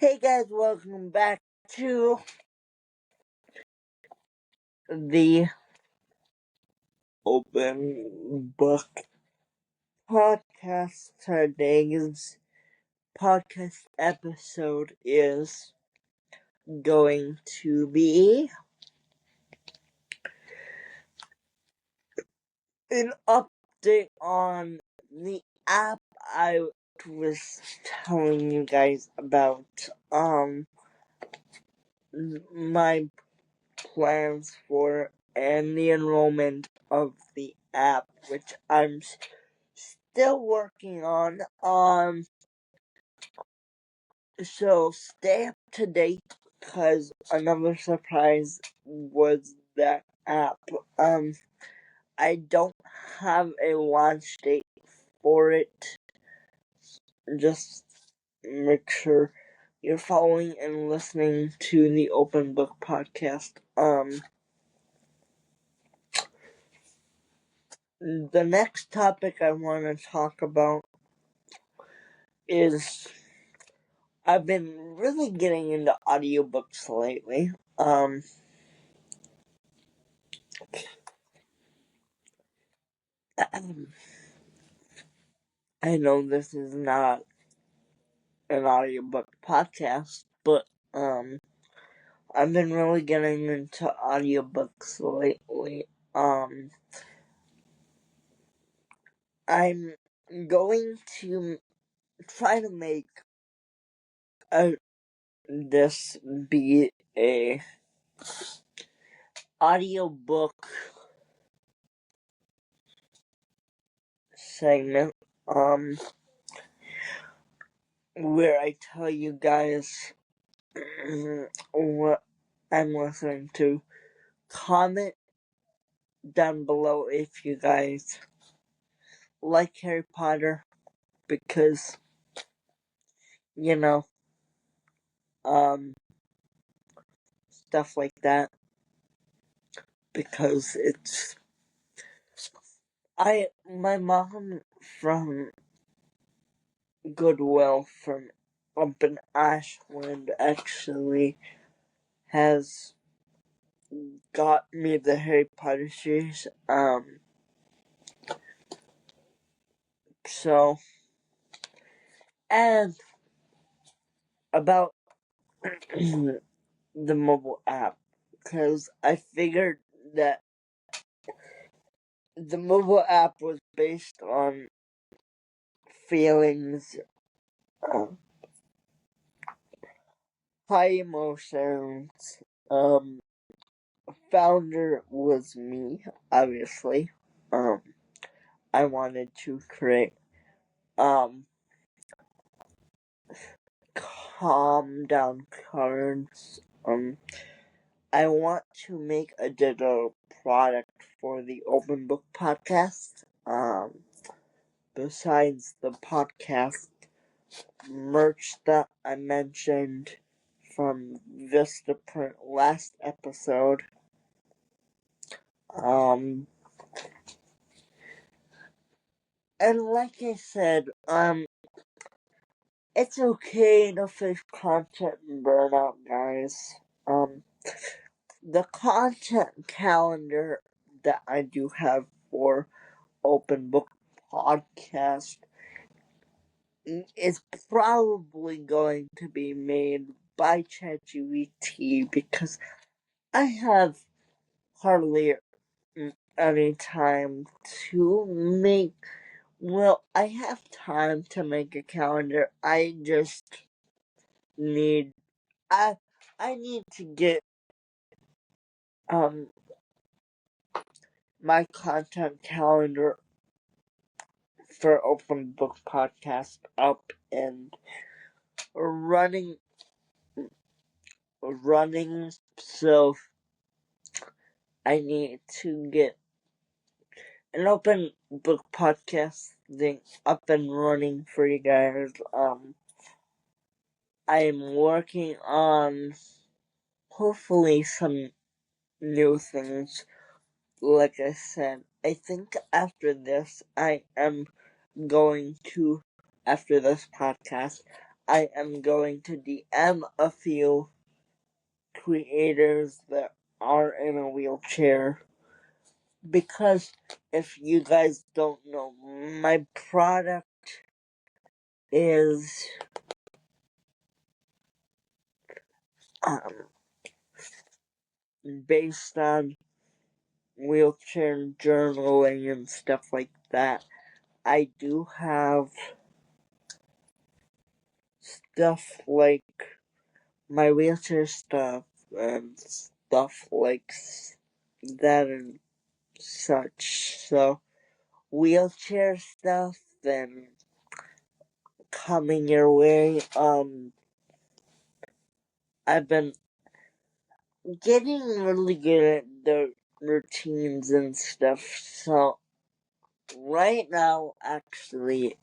Hey guys, welcome back to the Open Book Podcast. Today's podcast episode is going to be an update on the app I was telling you guys about. My plans for and the enrollment of the app, which I'm still working on. So stay up to date, because another surprise was that app. I don't have a launch date for it. Just make sure you're following and listening to the Open Book Podcast. The next topic I want to talk about is I've been really getting into audiobooks lately. I know this is not an audiobook podcast, but I've been really getting into audiobooks lately. I'm going to try to make this be a audiobook segment, where I tell you guys what I'm listening to. Comment down below if you guys like Harry Potter, because, you know, stuff like that, because my mom from Goodwill from up in Ashland actually has got me the Harry Potter series, so, and about the mobile app, because I figured that the mobile app was based on feelings, high emotions. Founder was me, obviously. I wanted to create calm down currents. I want to make a digital product for the Open Book Podcast. Besides the podcast merch that I mentioned from Vistaprint last episode. And like I said, it's okay to face content and burnout, guys. The content calendar that I do have for Open Book Podcast is probably going to be made by ChatGPT, because I have hardly any time to make. Well, I have time to make a calendar. I just need. I need to get my content calendar for Open Book Podcast up and running. So I need to get an Open Book Podcast thing up and running for you guys. I'm working on hopefully some new things. Like I said, I think after this, after this podcast, I am going to DM a few creators that are in a wheelchair, because if you guys don't know, my product is based on wheelchair journaling and stuff like that. I do have stuff like my wheelchair stuff and stuff like that and such. So wheelchair stuff and coming your way. I've been getting really good at the routines and stuff. So right now, actually,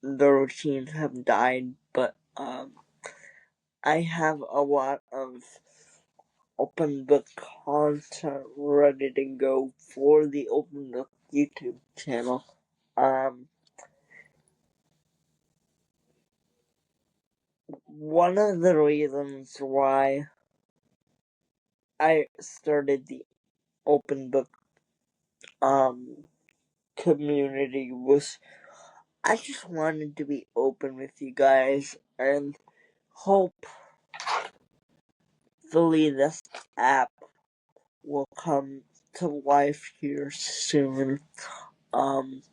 the routines have died, but I have a lot of open book content ready to go for the open book YouTube channel. One of the reasons why I started the open book community was I just wanted to be open with you guys, and hopefully this app will come to life here soon. And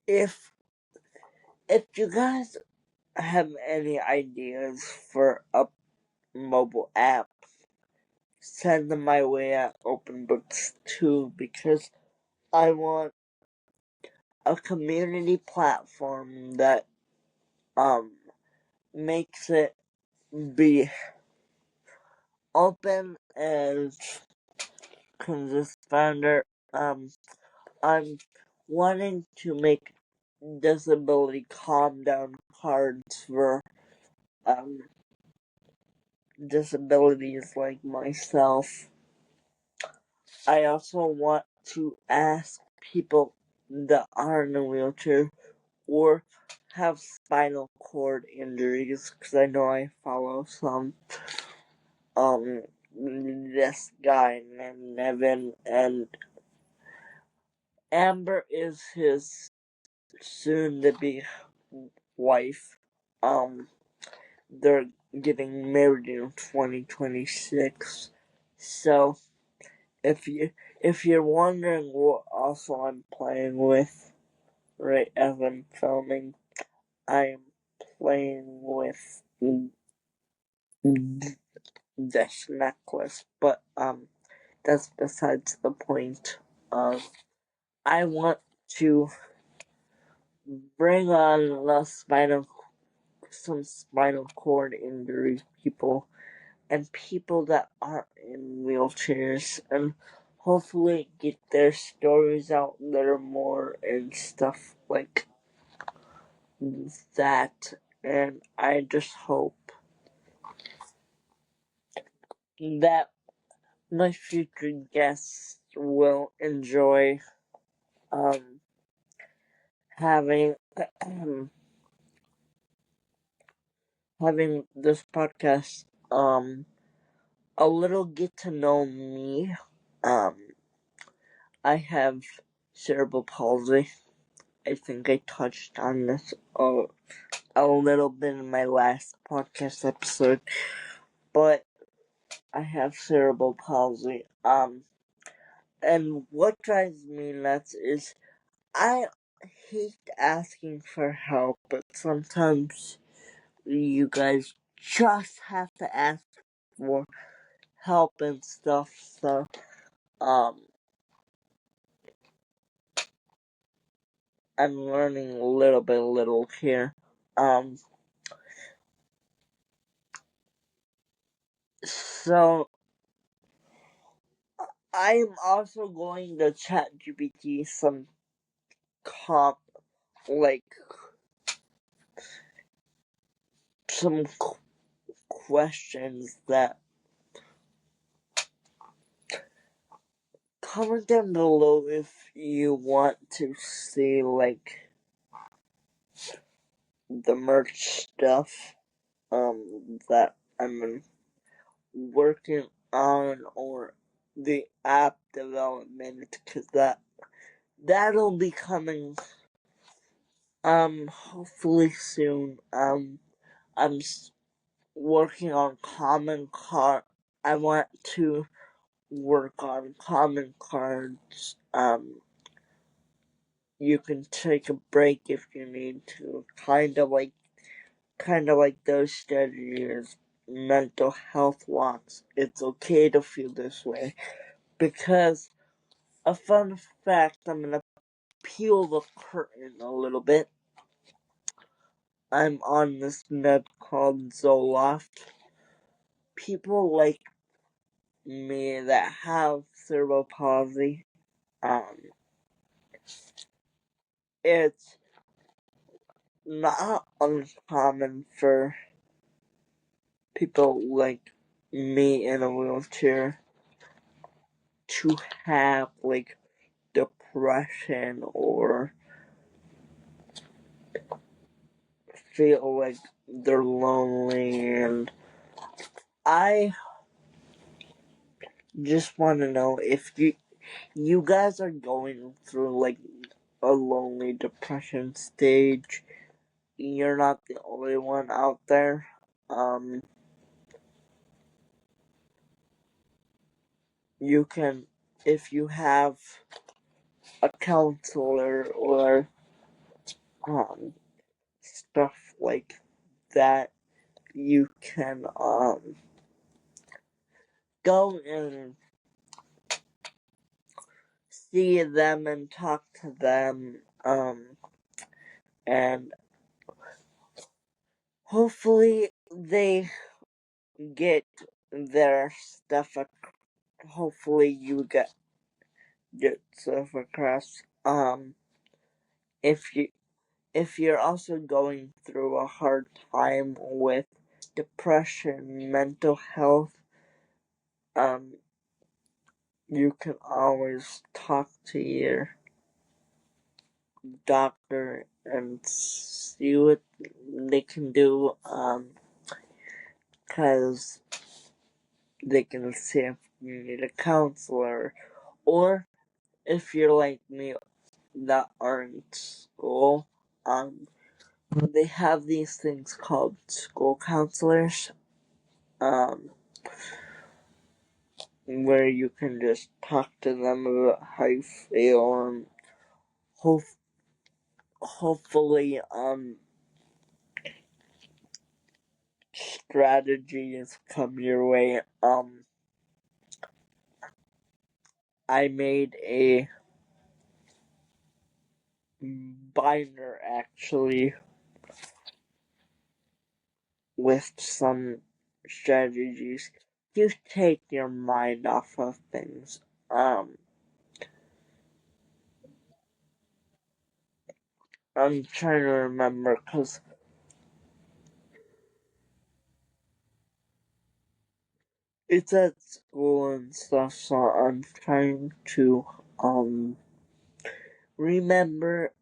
if you guys have any ideas for a mobile app, send them my way at Open Books too, because I want a community platform that makes it be open and can just founder. I'm wanting to make disability calm down cards for disabilities like myself. I also want to ask people that are in a wheelchair or have spinal cord injuries, because I know I follow some. This guy named Nevin, and Amber is his soon-to-be wife. They're getting married in 2026. So, if you're wondering what also I'm playing with right as I'm filming, I'm playing with this necklace, but that's besides the point. I want to bring on some spinal cord injury people and people that aren't in wheelchairs, and hopefully get their stories out there more and stuff like that. And I just hope that my future guests will enjoy having having this podcast, a little get to know me. um I have cerebral palsy. I think I touched on this a little bit in my last podcast episode, but I have cerebral palsy. And what drives me nuts is I hate asking for help, but sometimes you guys just have to ask for help and stuff. So, I'm learning a little here. So I'm also going to ChatGPT some comp, like some questions that comment down below if you want to see like the merch stuff that I'm working on, or the app development, because that'll be coming hopefully soon. I'm working on common card. I want to work on common cards. You can take a break if you need to, kind of like those studies, mental health walks. It's okay to feel this way, because a fun fact, I'm gonna peel the curtain a little bit. I'm on this med called Zoloft. People like me that have cerebral palsy, um, it's not uncommon for people like me in a wheelchair to have like depression or feel like they're lonely, and I just want to know if you guys are going through like a lonely depression stage. You're not the only one out there. You can, if you have a counselor or stuff like that, you can go and see them and talk to them, and hopefully they get their stuff. Hopefully you get stuff across. If you if you're also going through a hard time with depression, mental health, you can always talk to your doctor and see what they can do, because they can see if you need a counselor, or if you're like me that aren't in school, they have these things called school counselors, where you can just talk to them about how you feel, and hopefully, strategies come your way. I made a binder actually with some strategies to take your mind off of things. I'm trying to remember, because it's at school and stuff, so I'm trying to remember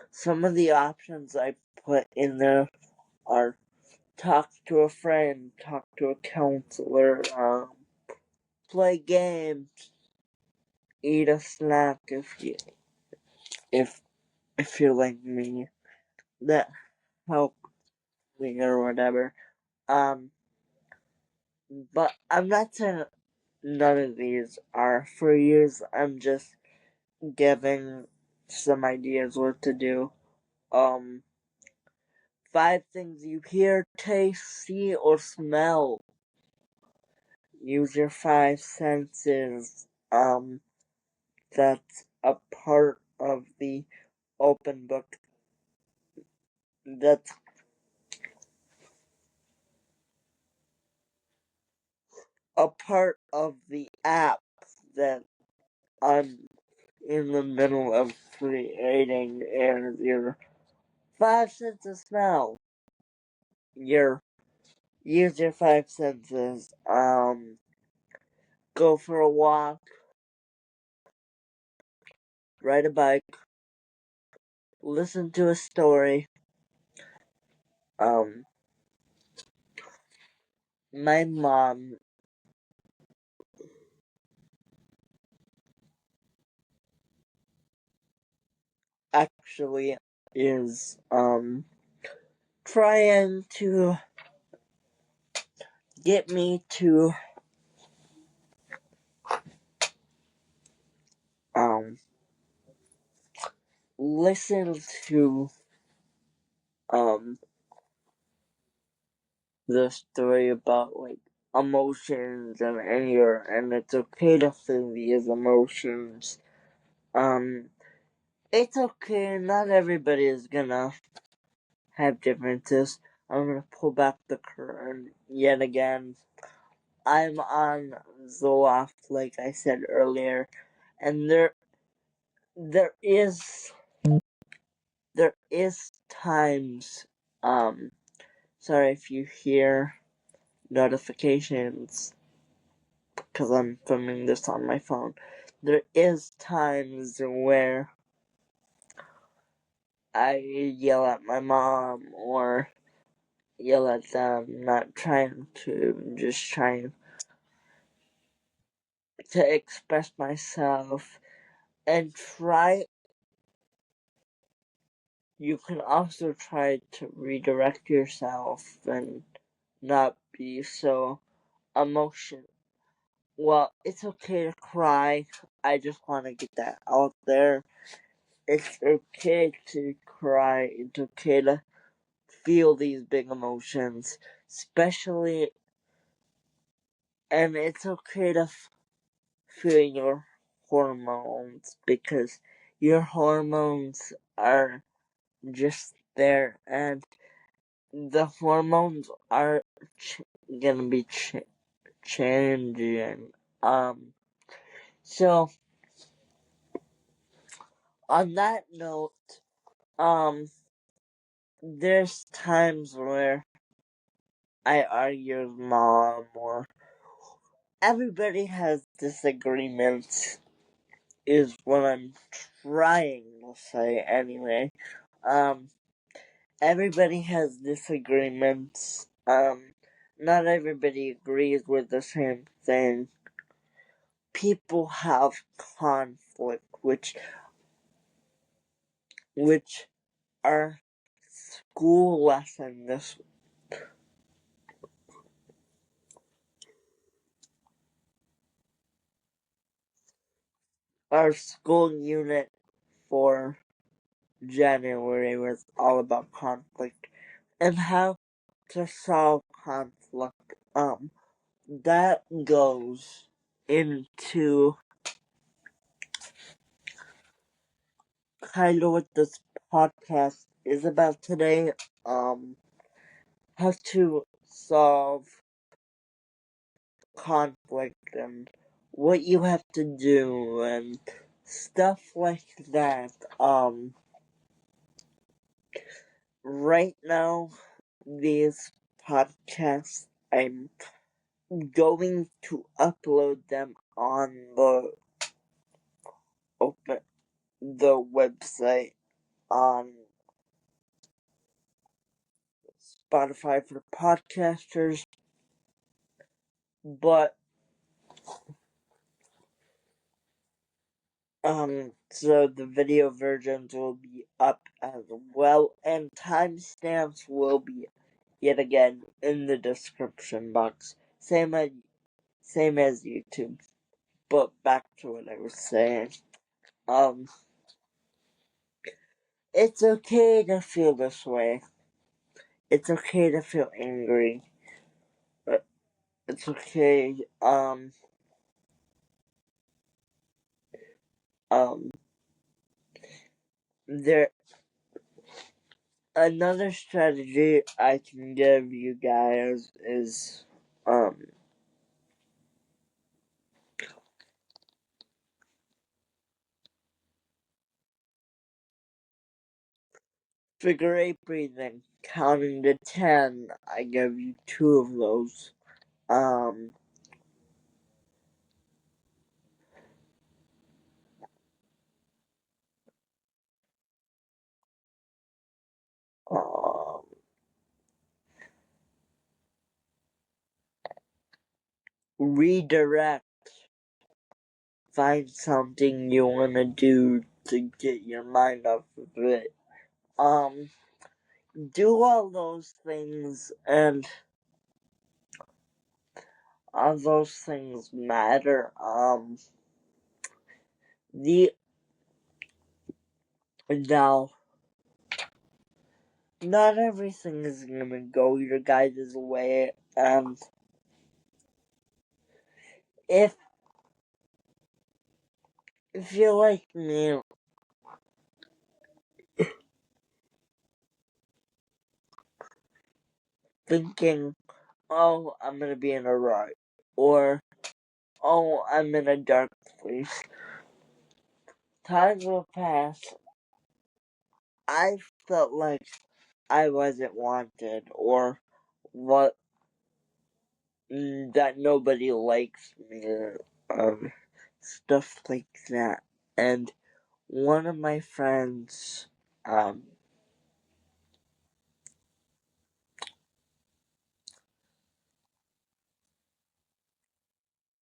some of the options I put in there are talk to a friend, talk to a counselor, play games, eat a snack if if you're like me, that help me or whatever. But I'm not saying none of these are. For years I'm just giving some ideas what to do. 5 things you hear, taste, see, or smell. Use your 5 senses. That's a part of the open book. That's a part of the app that I'm in the middle of creating, and your 5 senses smell. Your use your 5 senses. Go for a walk, ride a bike, listen to a story. My mom actually is trying to get me to um listen to um the story about like emotions and anger, and it's okay to feel these emotions. It's okay, not everybody is gonna have differences. I'm gonna pull back the curtain yet again. I'm on Zoloft, like I said earlier, and there is times, sorry if you hear notifications, because I'm filming this on my phone. There is times where I yell at my mom or yell at them, not trying to, just trying to express myself and try. You can also try to redirect yourself and not be so emotional. Well, it's okay to cry. I just want to get that out there. It's okay to cry. It's okay to feel these big emotions, especially, and it's okay to feel your hormones, because your hormones are just there, and the hormones are gonna be changing. So on that note, there's times where I argue with mom, or everybody has disagreements, is what I'm trying to say anyway. Um, Everybody has disagreements. Not everybody agrees with the same thing. People have conflict, which are school lessons. Our school unit for January was all about conflict and how to solve conflict. That goes into kind of what this podcast is about today. How to solve conflict and what you have to do and stuff like that. Right now, these podcasts, I'm going to upload them on open the website on Spotify for podcasters, but so the video versions will be up as well, and timestamps will be yet again in the description box, same as YouTube. But back to what I was saying. Um, it's okay to feel this way. It's okay to feel angry. But it's okay. Um, there. Another strategy I can give you guys is, figure eight breathing, counting to 10. I give you 2 of those. Um, redirect, find something you want to do to get your mind off of it. Do all those things, and all those things matter. Now, not everything is gonna go your guys' way, and if you're like me, thinking, oh, I'm gonna be in a rut, or, oh, I'm in a dark place, time will pass. I felt like I wasn't wanted, or what, that nobody likes me, stuff like that. And one of my friends,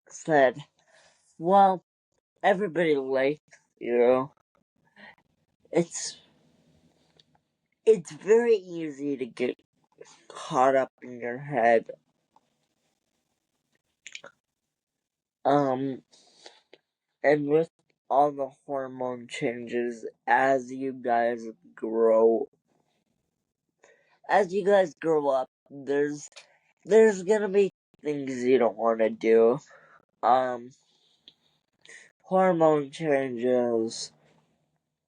said, well, everybody likes you. It's very easy to get caught up in your head. And with all the hormone changes as you guys grow up, there's gonna be things you don't want to do. Hormone changes,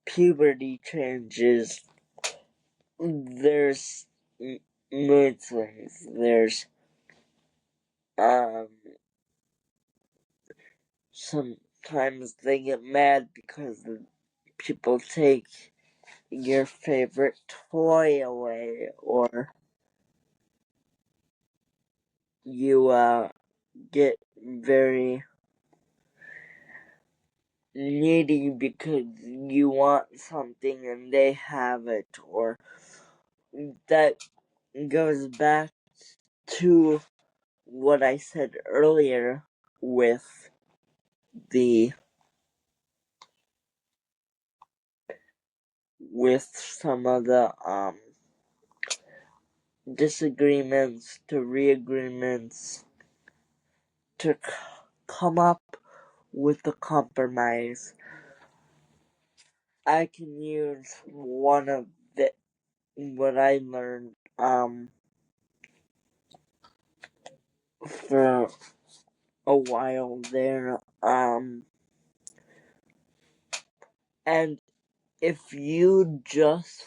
puberty changes, there's mood swings, there's sometimes they get mad because people take your favorite toy away, or you get very needy because you want something and they have it, or that goes back to what I said earlier with some of the disagreements to re-agreements to come up with a compromise. I can use one of what I learned for a while there, and if you just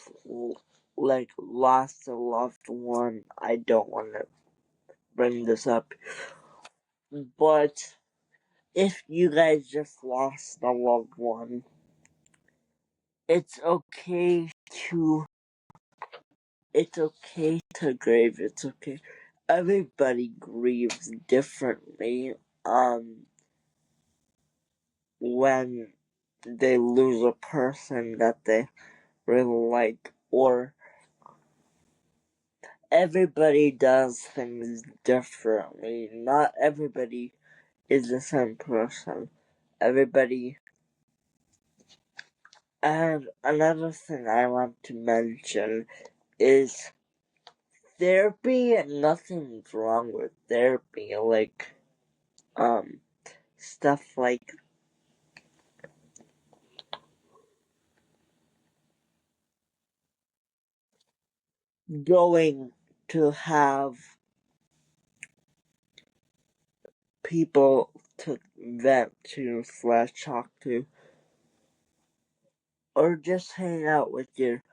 like lost a loved one, I don't want to bring this up, but if you guys just lost a loved one, it's okay to grieve. It's okay. Everybody grieves differently when they lose a person that they really like, or everybody does things differently. Not everybody is the same person. Everybody. And another thing I want to mention is therapy. Nothing's wrong with therapy. Like, stuff like going to have people to vent to / talk to, or just hang out with your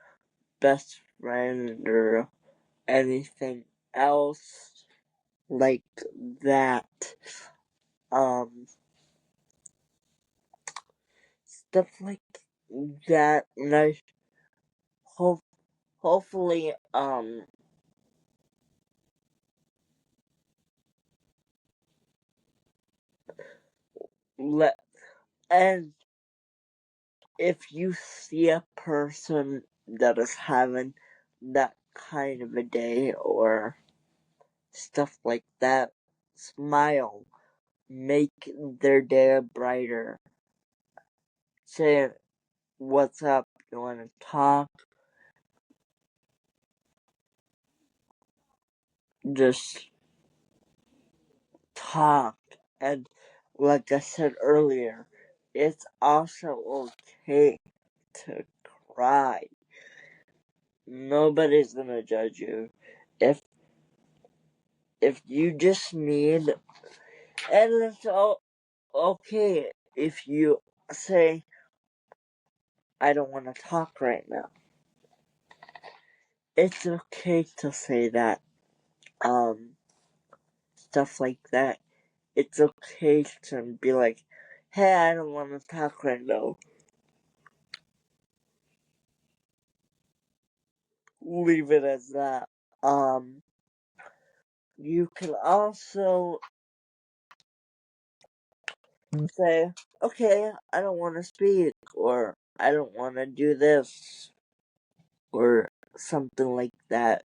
best friend, or anything else like that. Stuff like that, and I hopefully, and if you see a person that is having that kind of a day, or stuff like that, smile. make their day brighter. Say, what's up? You want to talk? Just talk. And like I said earlier, it's also okay to cry. Nobody's gonna judge you. If you just need, and it's all okay if you say, I don't want to talk right now. It's okay to say that. Stuff like that. It's okay to be like, hey, I don't want to talk right now. Leave it as that. You can also say, okay, I don't want to speak, or I don't want to do this, or something like that.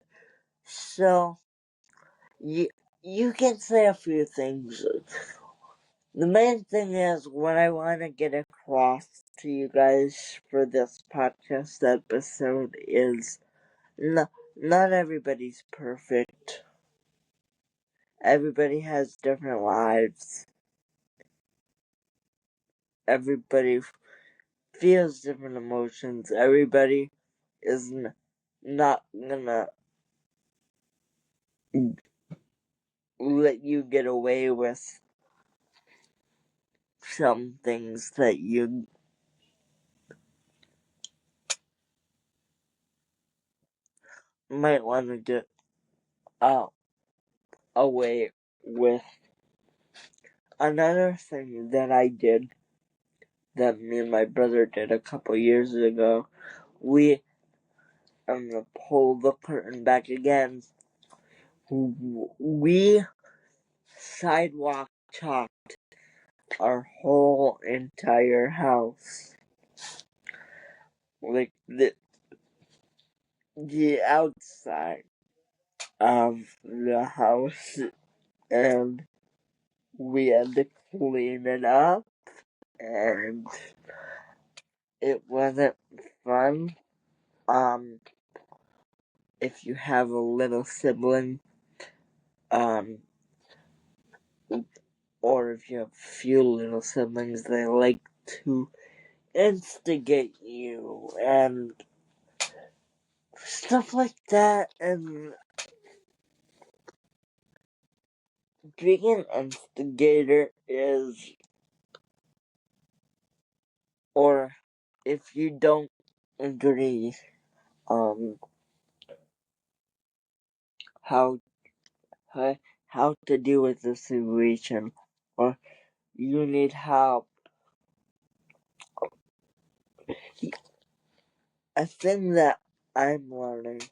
So, you can say a few things. The main thing is, what I want to get across to you guys for this podcast episode is, not everybody's perfect. Everybody has different lives. Everybody feels different emotions. Everybody is not gonna let you get away with some things that you might want to get away with. Another thing that I did, that me and my brother did a couple years ago, I'm gonna pull the curtain back again. We sidewalk chalked our whole entire house. Like the outside of the house, and we had to clean it up, and it wasn't fun. If you have a little sibling, or if you have a few little siblings, they like to instigate you and stuff like that. And being an instigator is, or if you don't agree how how to deal with the situation, or you need help, a thing that I'm learning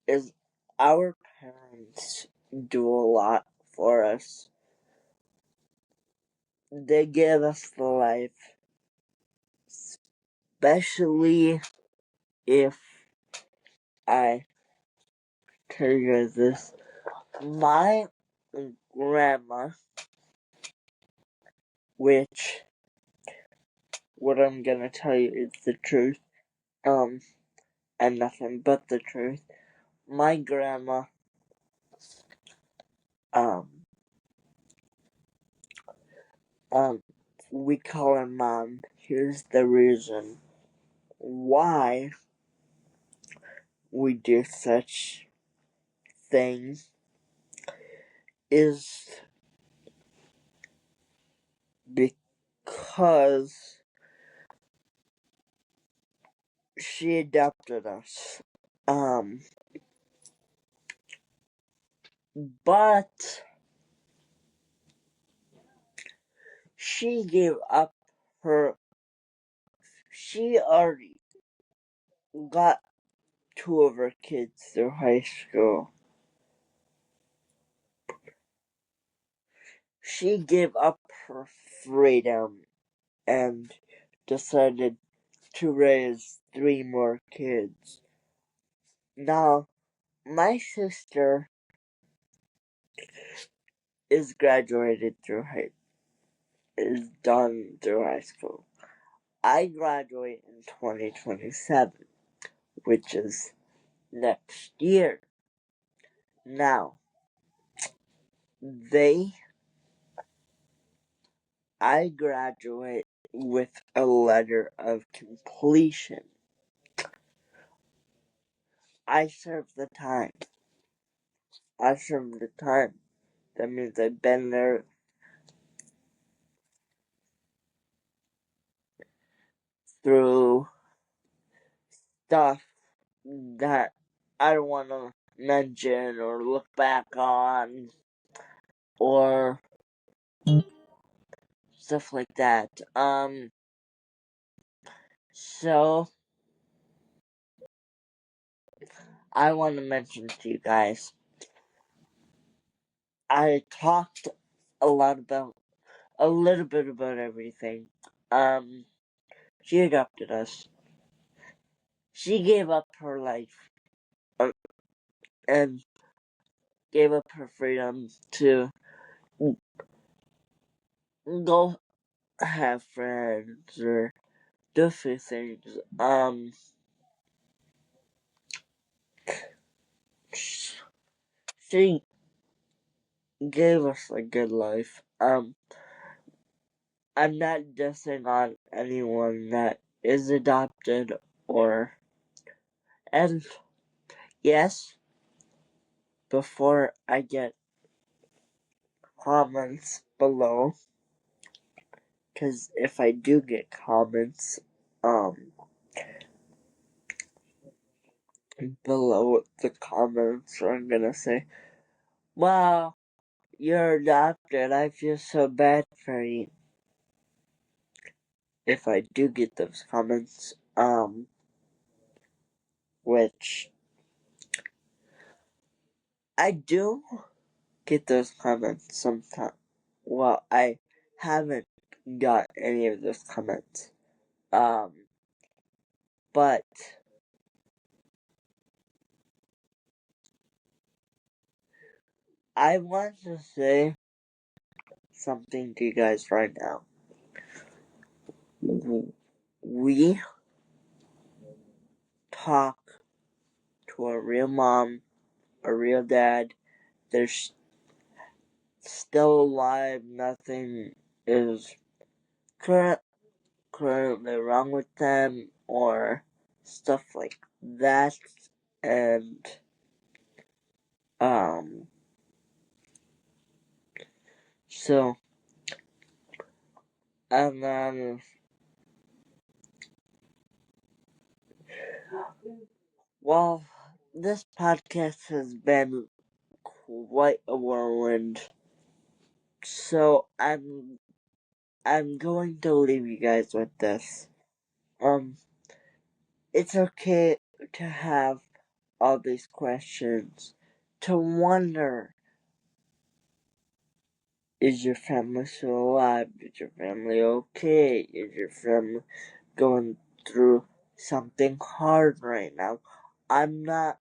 is our parents do a lot for us. They give us the life, especially if I tell you this. My grandma, which what I'm gonna tell you is the truth, and nothing but the truth. My grandma, um, we call her Mom. Here's the reason why we do such things is because she adopted us. But she gave up her, she already got two of her kids through high school. She gave up her freedom and decided to raise three more kids. Now, my sister is graduated through is done through high school. I graduate in 2027, which is next year. Now, I graduate with a letter of completion. I served the time. That means I've been there through stuff that I don't want to mention or look back on or stuff like that. So I want to mention to you guys, I talked a little bit about everything. She adopted us. She gave up her life and gave up her freedom to go have friends or do a few things. She gave us a good life. I'm not dissing on anyone that is adopted and yes, before I get comments below, because if I do get comments, below the comments, I'm gonna say, wow, you're adopted, I feel so bad for you. If I do get those comments, which I do get those comments sometimes. Well, I haven't got any of those comments. But I want to say something to you guys right now. We talk to a real mom, a real dad. They're still alive. Nothing is currently wrong with them or stuff like that. And so and then well, this podcast has been quite a whirlwind. So I'm going to leave you guys with this. It's okay to have all these questions, to wonder, is your family still alive? Is your family okay? Is your family going through something hard right now? I'm not,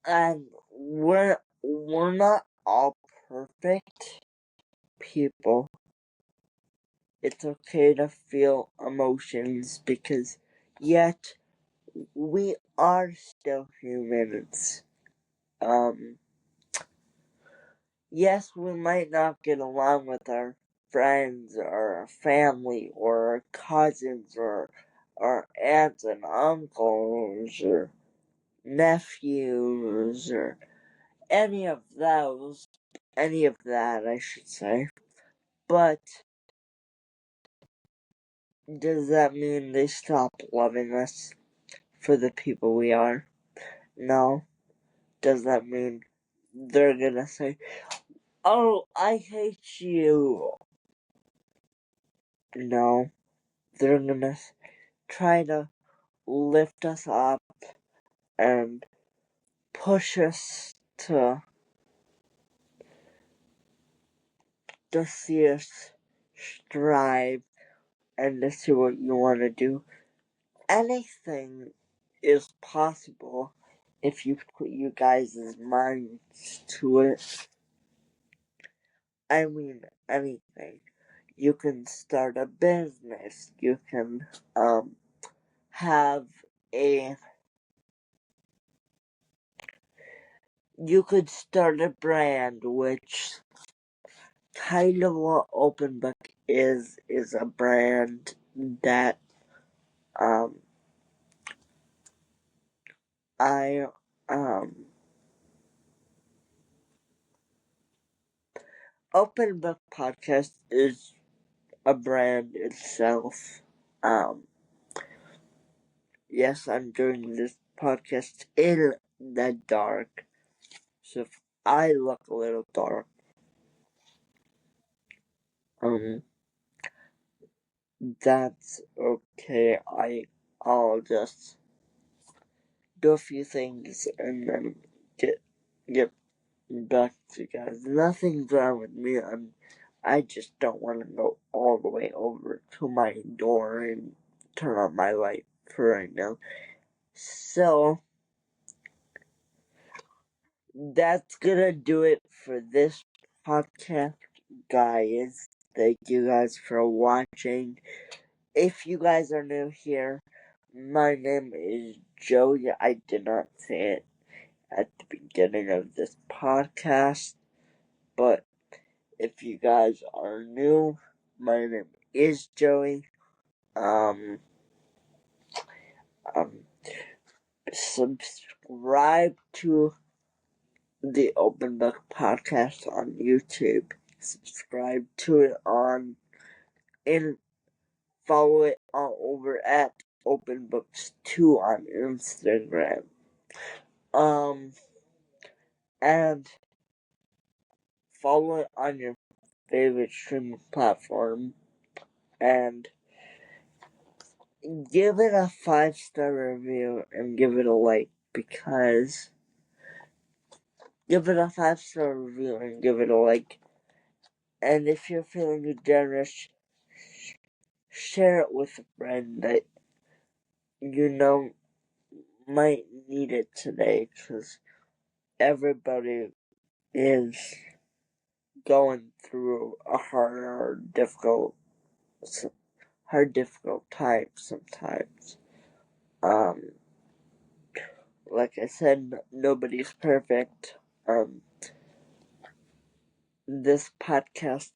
and we're not all perfect people. It's okay to feel emotions because yet we are still humans. Yes, we might not get along with our friends or our family or our cousins or our aunts and uncles or nephews or any of that, I should say. But does that mean they stop loving us for the people we are? No. Does that mean they're gonna say, oh, I hate you? No. They're gonna try to lift us up and push us to see us strive and to see what you want to do. Anything is possible if you put you guys' minds to it. I mean, anything. You can start a business. You can have a. You could start a brand, which kind of what Open Book is a brand that um I Open Book Podcast is a brand itself. Yes, I'm doing this podcast in the dark, so if I look a little dark, um, that's okay. I'll just do a few things and then get back to you guys. Nothing's wrong with me. I just don't want to go all the way over to my door and turn on my light for right now. So that's gonna do it for this podcast, guys. Thank you guys for watching. If you guys are new here, my name is Joey. I did not say it at the beginning of this podcast, but if you guys are new, my name is Joey. Um, um, subscribe to the Open Book Podcast on YouTube. Subscribe to it and follow it all over at Open Books 2 on Instagram. And follow it on your favorite streaming platform and give it a 5-star review and give it a like, because give it a 5-star review and give it a like. And if you're feeling generous, share it with a friend that you know might need it today, because everybody is going through a difficult time sometimes. Like I said, nobody's perfect. This podcast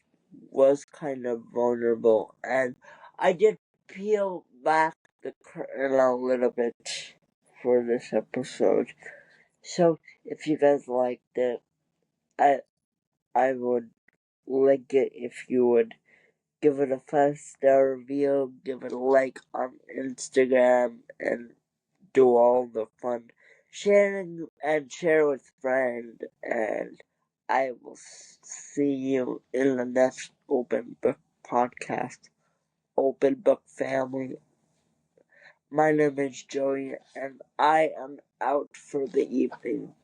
was kind of vulnerable, and I did peel back the curtain a little bit for this episode. So if you guys liked it, I would like it if you would give it a 5-star review, give it a like on Instagram, and do all the fun sharing and share with friends. And I will see you in the next Open Book Podcast. Open Book family. My name is Joey, and I am out for the evening.